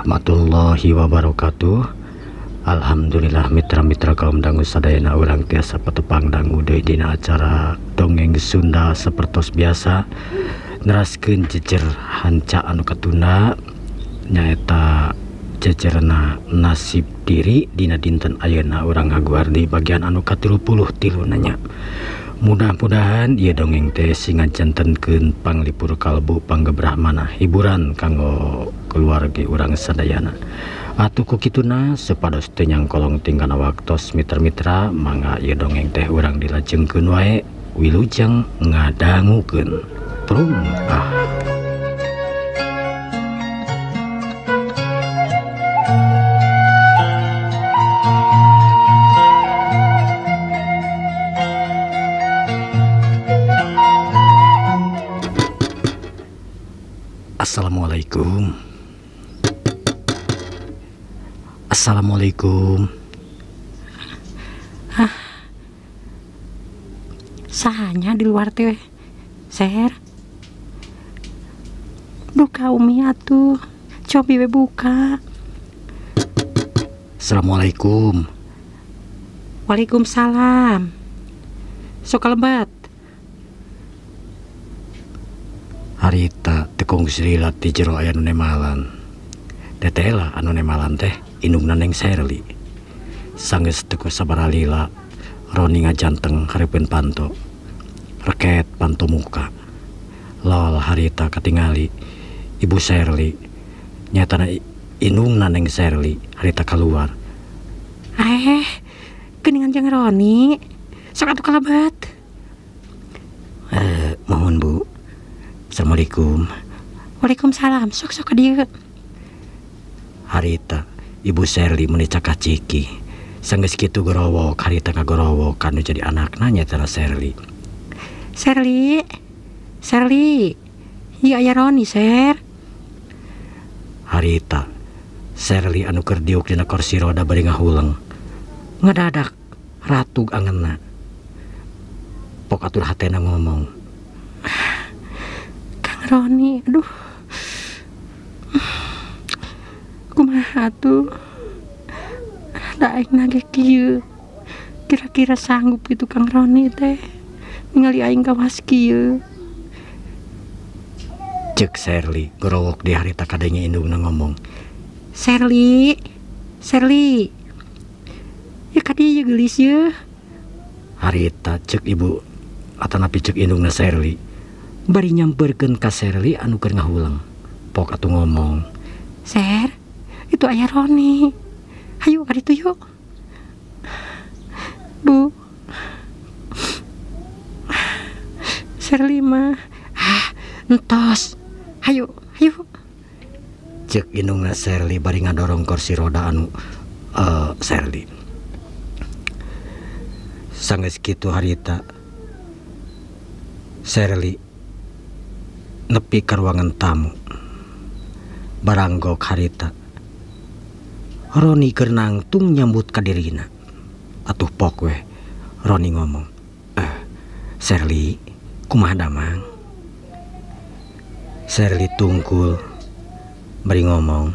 warahmatullahi wabarakatuh. Alhamdulillah mitra-mitra kaum dangu sadayana urang tiasa petepang dangu deui dina acara dongeng Sunda sapertos biasa neraskeun jejer hanca anu katunda nyaeta jejerna nasib diri dina dinten ayeuna urang ngaguar di bagian anu ka-33 nanya. Mudah-mudahan ieu dongeng teh sing ngajantenkeun panglipur kalbu panggebrahmana hiburan kanggo keluarga urang sadayana. Atuh ku kituna supados teu nyangkolong tingkana waktos mitra-mitra mangga ieu dongeng teh urang dilajengkeun wae wilujeng ngadangukeun. Prum Assalamualaikum. Assalamualaikum. Sahanya di luar teh, Ser. Buka Umi atuh. Cobi we buka. Assalamualaikum. Waalaikumsalam. Sok kalebat. Harita tekung srilat di jero aya nu nemalan. Tetela anu nemalan teh indungna Neng Serli. Sanggeus teu sabaraha lila Roni ngajanteng hareupeun panto. Reket panto muka. Lol harita katingali Ibu Serli. Nyatana indungna Neng Serli harita keluar. Geningan jeung Roni. Sok atuh kalebat. Mohon Bu. Assalamualaikum. Waalaikumsalam. Sok ka dieu. Harita Ibu Serli meuni cakaciki. Sanggeus kitu gorowok harita kagorowok anu jadi anakna nyata Serli. Serli. Ieu aya Roni, Ser. Harita Serli anu keur diuk dina kursi roda bari ngahuleng. Ngadadak ratug angeunna. Pok atur hatena ngomong. Roni, aduh, kumaha tuh, daek nage kieu, kira-kira sanggup itu Kang Roni teh, ningali aing kawas kieu. Cek Serli, gorowok di harita kadenya indungna ngomong. Serli, ya kadieu geulis ye. Harita cek ibu, atanapi cek indungna Serli. Bari nyamperkeun ka Serli anu keur ngahulang. Pok atuh ngomong. Ser, itu aya Roni. Hayu ka ditu yuk. Bu. Serli mah. Entos. Hayu. Cek indungna Serli bari ngadorong kursi roda anu Serli. Sanggeus kitu harita Serli nepi ka ruangan tamu. Baranggok harita Roni keur nangtung nyambut ka dirina. Atuh pok we Roni ngomong. Serli, kumaha damang? Serli tungkul bari ngomong.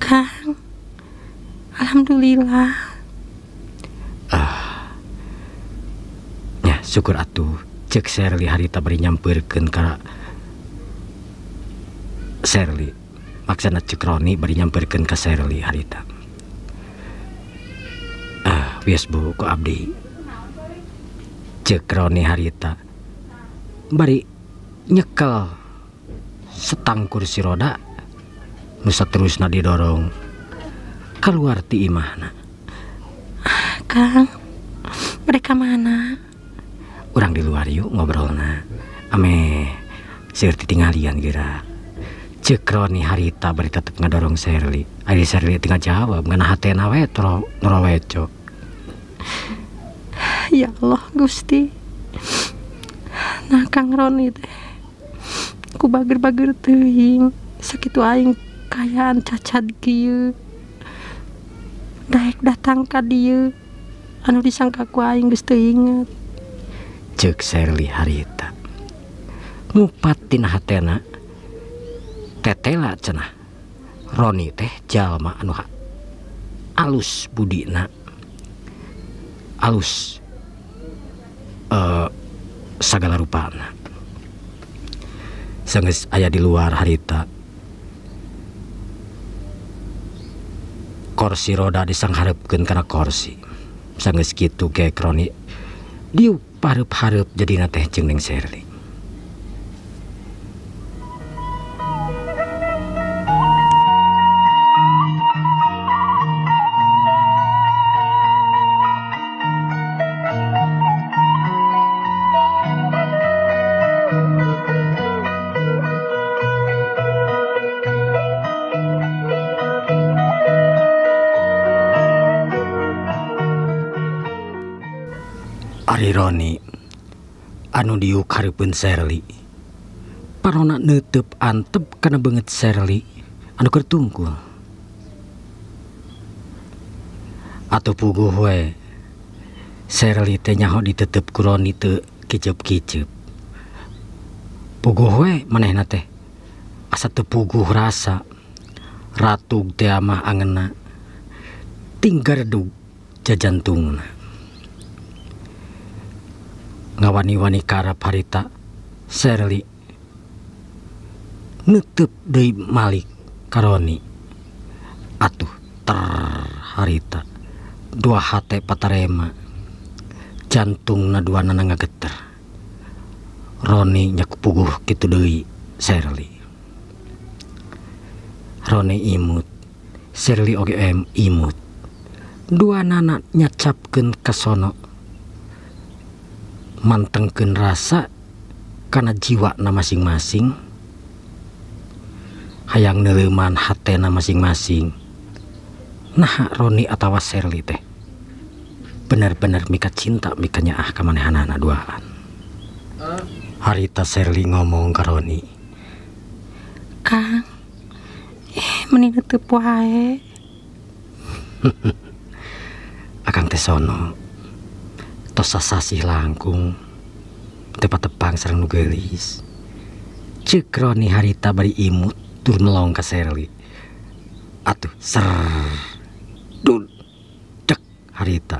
Kang, alhamdulillah. Ya syukur atuh. Cek Serli harita beri nyamperkeun ka Serli. Maksana cek Roni beri nyamperkeun ka Serli harita. Wies Bu ku abdi. Cek Roni harita bari nyekel setang kursi roda nu saterusna didorong keluar ti imahna. Kang, mereka mana? Urang di luar yuk ngobrolna. Ame seueur titingalian geura. Cek Roni harita bari tetep ngadorong Serli. Ari Serli tinggal jawab ngana hatena we noroweco. Ya Allah Gusti. Nah Kang Roni teh ku bager-bager teuing sakitu aing kayaan cacad kieu. Daek datang ka dieu anu disangka ku aing geus teu inget. Cek Serli harita ngupat tina hatena tetela cenah Roni teh jalma anu alus budina, alus sagala rupana. Sanggeus aya di luar harita kursi roda disangharepkeun kana kursi. Sanggeus kitu ge Roni diuk pareup-hareup jadina teh jeung Neng Sherly. Ari Roni anu diuk hareupeun Sherly parona neuteup antep kana beungeut Sherly anu keur tungkul. Atuh puguh we Sherly teh nyaho diteuteup ku Roni teu kiceup-kiceup. Puguh we manehna teh asa teu puguh rasa ratug teh mah angeunna tinggal redug jajantungna. Ngawani-wani karep harita Sherly neuteub deui malik ka Roni. Atuh harita dua hate patarema jantungna duana ngageter. Roni nyak puguh kitu deui Sherly. Roni imut, Sherly oge imut. Duanana nyacapkeun ka sono mantengkeun rasa kana jiwana masing-masing, hayang neuleuman hatena masing-masing. Nah Roni atawa Sherly teh bener-bener mika cinta mika nyaah ka manehanana duaan. Harita Sherly ngomong ka Roni, Kang, meni neuteub wae. Akang teh sono tos sasasih langkung tepat-tepang sareng nu geulis. Ceuk Roni harita bari imut tur melong ka Sherly. Atuh ser dul dek harita.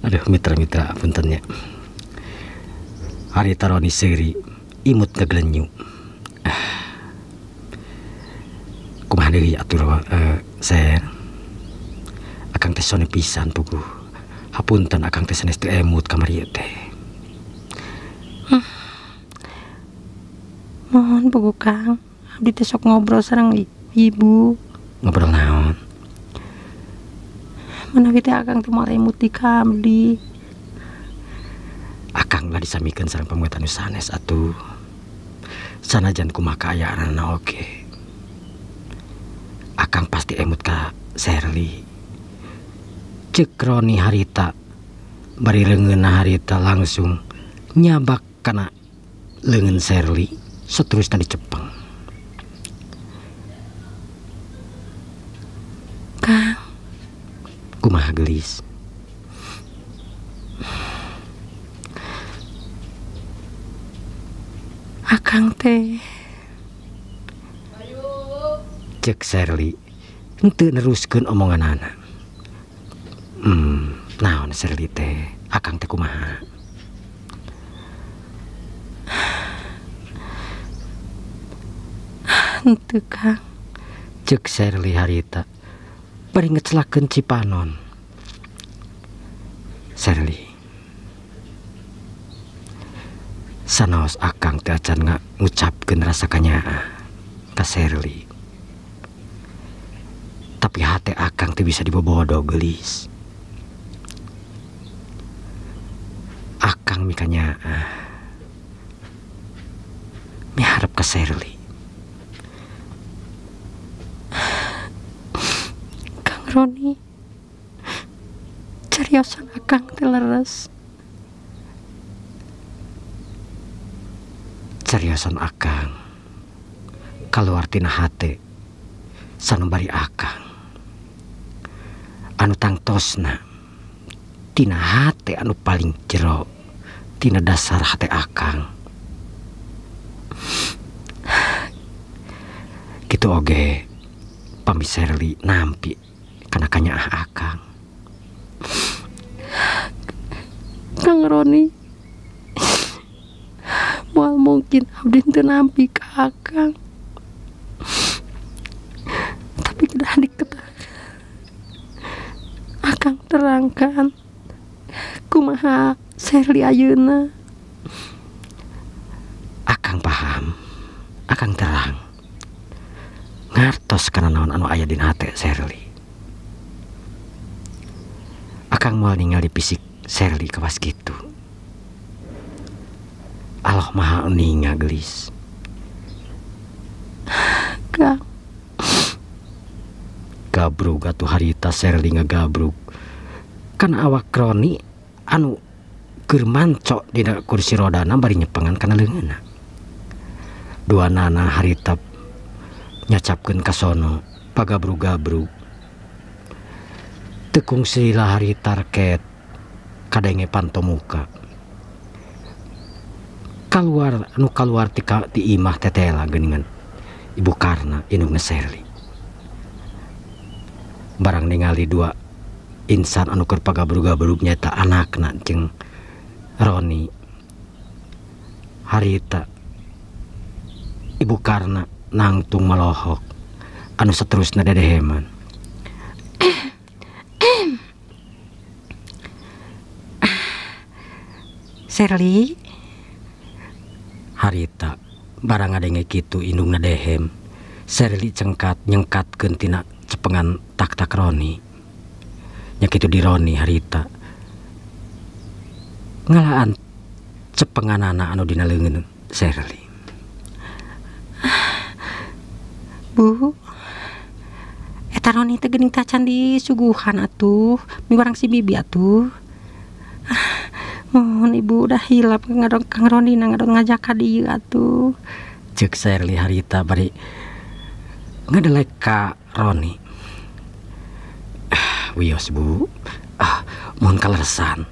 Aduh mitra-mitra punten nya. Harita Roni seuri imut ngaglenyu. Kumaha deui atuh Ser? Akang teh sone pisan puguh. Hapunten akang teh sanes teu emut kamari teh. Mohon puguh Kang, abdi teh sok ngobrol sareng ibu. Ngobrol naon? Manawi teh akang teh moal emut di ka abdi. Akang lah disamikeun sareng pamuet anu sanes atuh. Sanajan kumaha kaayaanna oge. Akang pasti emut ka Sherly. Ceuk Roni harita bari leungeunna harita langsung nyabak kana leungeun Sherly saterusna dicepeng. Kang, Kumaha gelis? akang teh Ceuk Sherly henteu neruskeun omonganana. Naon Sherly teh? Akang teh kumaha? henteu Kang. Ceuk Sherly harita bari ngecelakeun Cipanon. Sherly, sanaos akang teh acan ngucapkeun rasa kanyaah ka Sherly. Tapi hate akang teh bisa dibobodo gelis. Akang mika nyaah miharep ka Sherly. Kang Roni, cariosan akang teh leres. Cariosan akang kaluar tina hate sanubari akang anu tangtosna tina hate anu paling jero tina dasar hate akang. Gitu oge pami Serli nampi kana kanyaah akang. Kang Roni, moal mungkin abdi teu nampi ka akang, tapi kedah diketahui akang terangkan kumaha Serli ayeuna. Akang paham, akang terang ngartos kana naon anu aya dina hate Serli. Akang moal ningali fisik Serli kawas gitu. Allah maha uninga gelis. Kang, Gabrug atuh harita Serli ngagabrug kana awak Roni anu keur manco dina kursi rodana bari nyepengan kana leungeunna. Duanana harita nyacapkeun ka sono pagabrug-gabrug. Teu kungsila harita reket kadenge panto muka. Kaluar ti imah tetela geuningan Ibu Karna indungna Serli. Barang ningali dua insan anu keur pagabrug-gabrug nyaeta anakna jeung Roni. Harita Ibu Karna nangtung melohok anu saterusna dedeheman. Serli, Harita barang ngadenge kitu indungna dehem. Serli nyengkatkeun tina cepengan tak-tak Roni. Nya kitu di Roni harita ngalaan cepenganana anu dina leungeun Serli. Bu, eta Roni teh geuning tacan disuguhan atuh, miwarang si bibi atuh. Mohon ibu udah hilap Kang Roni ngadon ngajak ka dieu atuh. Ceuk Serli harita bari ngadelek ka Roni. Wios bu, mohon kaleresan.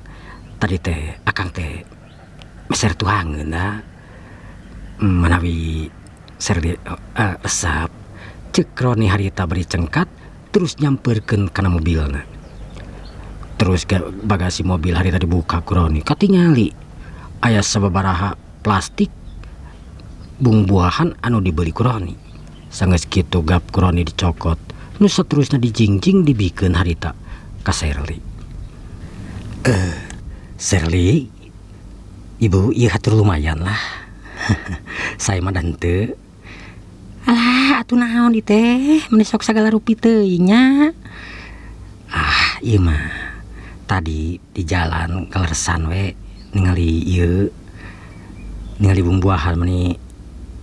Tadi teh akang teh meser tuhangeun da. Manawi Serli resap. Ceuk Roni harita beri cengkat terus nyamperkeun kana mobilna. Terus bagasi mobil harita dibuka ku Roni, katingali aya sababaraha plastik buah-buahan anu dibeli ku Roni. Sanggeus kitu gap ku Roni dicokot, nu saterusna dijingjing dibikeun harita ka Serli. Serli, ibu ieu hatur lumayan lah. Saya mah dan teu. Alah, atuh naon di teh, meni sok sagala rupi teuing nya. Ieu mah tadi di jalan kaleresan we ningali ieu, ningali bumbuahan meni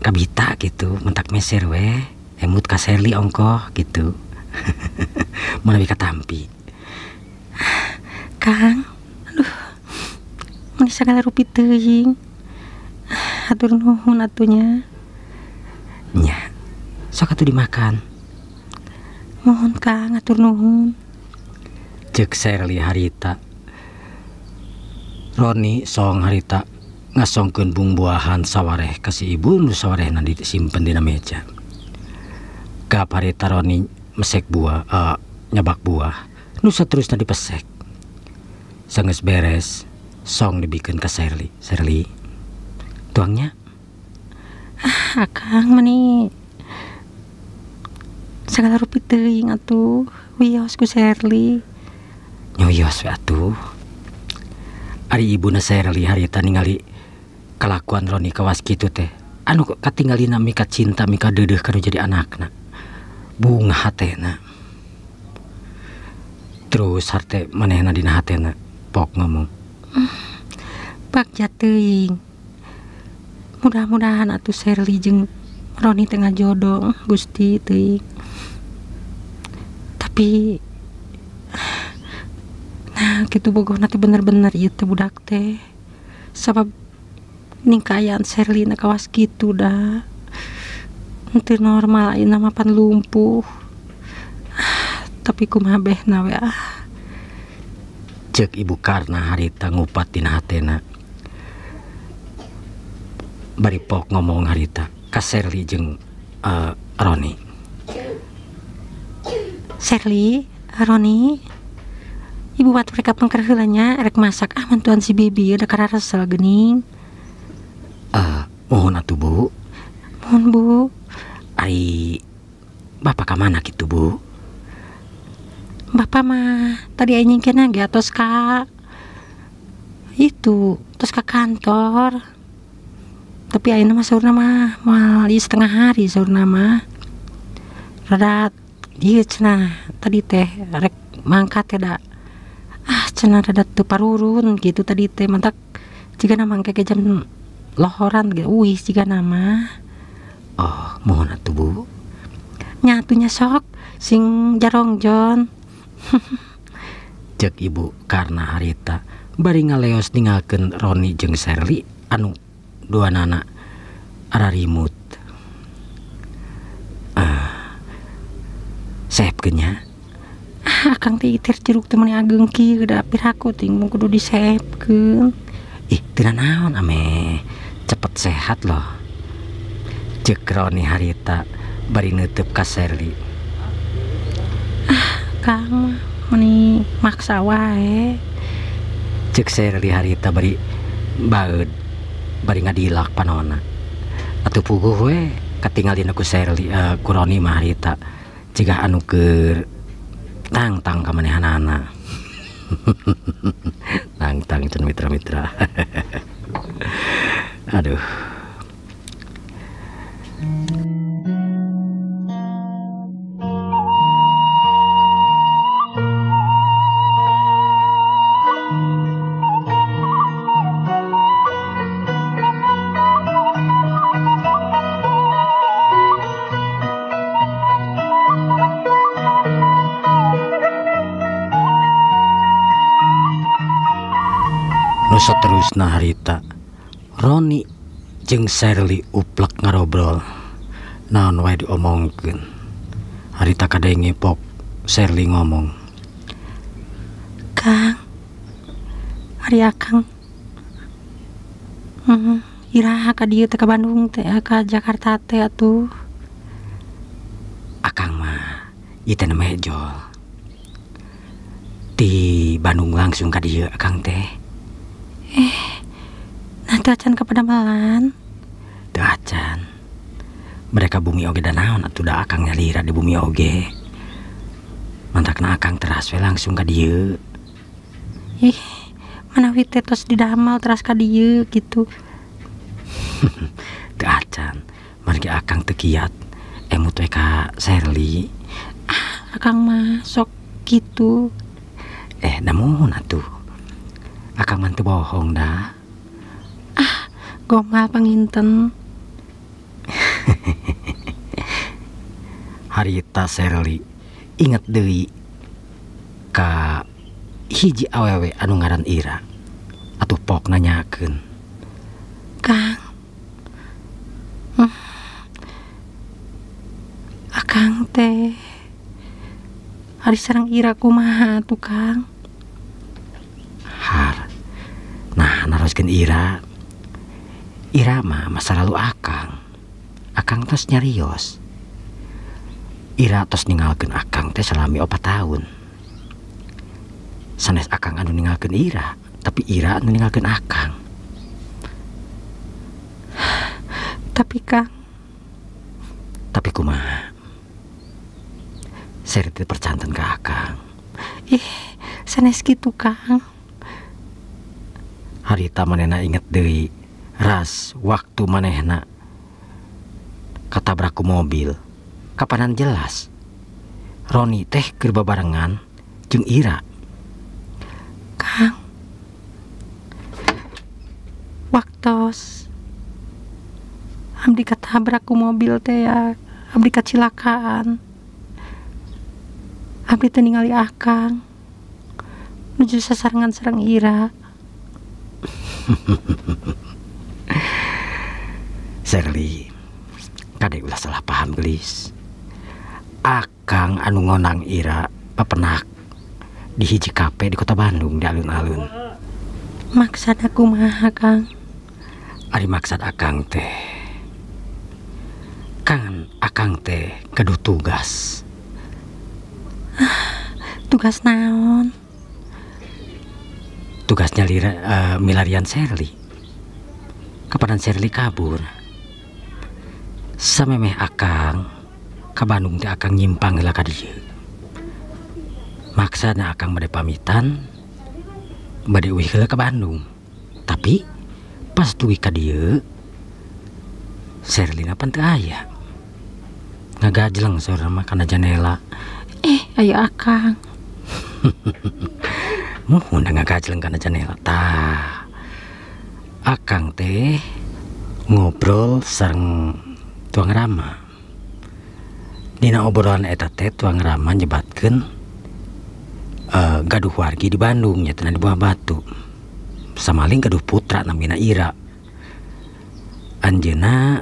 kabita gitu, mentak meser we emut ka Serli ongkoh gitu. Manawi katampi. Kang, aduh, meni sagala rupi teuing. Hatur nuhun atunya. Nya, sok atuh dimakan. Mohon Kang, atur nuhun. Ceuk Serli harita. Roni song harita ngasongkeun bumbuahan sawareh ka si ibu nu sawarehna disimpen dina meja. Gap harita Roni mesek buah, nyabak buah nu saterusna dipesek. Sanggeus beres song dibikeun ka Serli. Serli, tuangnya. Akang meni sagala rupi teuing atuh, wios ku Serli. Nyoyos we atuh. Ari ibuna Serli harita ningali kalakuan Roni kawas kitu teh, anu katinggalina mika cinta mika deudeuh kanu jadi anakna. Bunga hatena. Terus harte manehna dina hatena pok ngomong. Bagja teuing. Mudah-mudahan atuh Serli jeung Roni tengah jodoh Gusti teuing. Tapi nah kitu bogohna teh bener-bener ieu teh budak teh. Sabab ningkayaan Serli na kawas kitu dah. Henteu normal ayeuna mah pan lumpuh. Tapi kumaha behna we Ceuk Ibu Karna harita ngupat dina hatena. Bari pok ngomong harita ka Serli jeung Roni. Sherly, Roni, ibu buat mereka pengkerheulanya rek masak mantuan si bibi udah kara resel geuning. Mohon atuh Bu. Mohon Bu. Ari bapak ka mana kitu Bu? Bapak mah tadi aing nyingkeun ge atos ka itu, terus ke kantor. Tapi ayeuna mah saurna mah moal setengah hari saurna mah. Rada ieu cenah tadi teh rek mangkat teh da. Cenah rada teu parurun gitu tadi teh mantak jigana mangke ke jam lohoran gitu. Uis jigana mah. Oh, mohon atuh Bu. Nyatunya sok sing jarongjon. Cek ibu karena harita bari ngaleos ninggalkeun Roni jeung Sherly anu dua nana ararimut. Saepkeun nya. Akang teh itir jeruk teh meuni ageng kieu da piraku ting mun kudu disaepkeun. Ih, teu naon ame. Cepet sehat loh. Cek Roni harita bari neuteub ka Sherly. Kang meuni maksa wae. Cek Sherly harita bari baeud bari ngadilak panonna. Atuh puguh we katingalin aku Sherly ku Roni mah harita cigah anu keur tang-tang ka manehanana. Tang-tang cenah mitra-mitra. Aduh. Nu saterusna harita Roni jeung Sherly uplek ngarobrol naon wae diomongkeun. Harita kadenge pok Sherly ngomong, Kang, hari akang iraha ka dieu teh ka Bandung teh ka Jakarta teh atuh. akang mah ieu teh mejol di Bandung langsung ka dieu akang teh. Nanti acan ke Padamelan. Teu acan. Mereka bumi oge da naon atuh da akang nyalira di bumi oge. Mantakna akang teras we langsung ka dieu. Ih, manawi teh tos didamal teras ka dieu gitu. Teu acan. Margi akang teu kiat emut we ka Sherly. Akang mah sok gitu. Namun atuh. Akang mah teu bohong dah. Gomal panginten. Harita Sherly inget deui ka hiji awewe anu ngaran Ira. Atuh pok nanyakeun, Kang, akang teh hari sareng Ira kumaha tuh Kang? har. Nah, naroskeun Ira. Ira mah masa lalu akang. Akang tos nyarios. Ira tos ninggalkeun akang teh salami 4 tahun. Sanes akang anu ninggalkeun Ira, tapi Ira anu ninggalkeun akang. Tapi Kang, Tapi kumaha? Seri teh percanten ka akang. sanes gitu Kang. Harita manehna inget deui ras waktu manehna katabrak ku mobil. Kapanan jelas Roni teh keur babarengan jeung Ira. Kang, waktos abdi katabrak ku mobil teh ya, abdi kecelakaan. Abdi teh ningali akang nuju sasarengan sareng Ira. Sherly, kade ulah salah paham gelis. Akang anu ngonang Ira papenak di hiji kafe di kota Bandung di alun-alun. Maksud aku mah Kang, Ari maksud akang teh, kan akang teh kedu tugas. Tugas naon? Tugasnya milarian Sherly. Kapanan Sherly kabur. Samemeh akang ka Bandung teh akang nyimpang heula ka dieu. Maksana akang bade pamitan bade uih heula ka Bandung. Tapi pas dugi ka dieu Sherly na pan teu aya. Ngagajleng saurna mah kana janela. Aya akang. Muhun ngagajleng kana janela tah. Akang teh ngobrol sareng Tuang Rama. Dina obrolan eta teh Tuang Rama nyebatkeun gaduh wargi di Bandung nya teh di Buah Batu. Samaling gaduh putra namina Ira. Anjeunna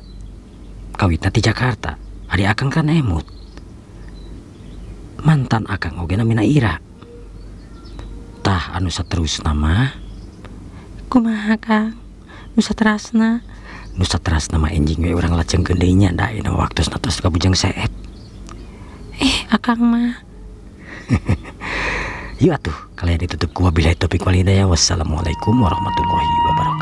kawitna ti Jakarta. Adi akang kan emut. Mantan akang oge namina Ira. Tah anu saterusna mah Kumaha Kang? Nu saterasna? Nu saterasna mah enjing we urang lacengkeun deui nya da dina waktosna tos ka Bujang Seep. Akang mah. Yuk atuh kalian ditutup ku wabillahi taufiq wal hidayah. Wassalamualaikum warahmatullahi wabarakatuh.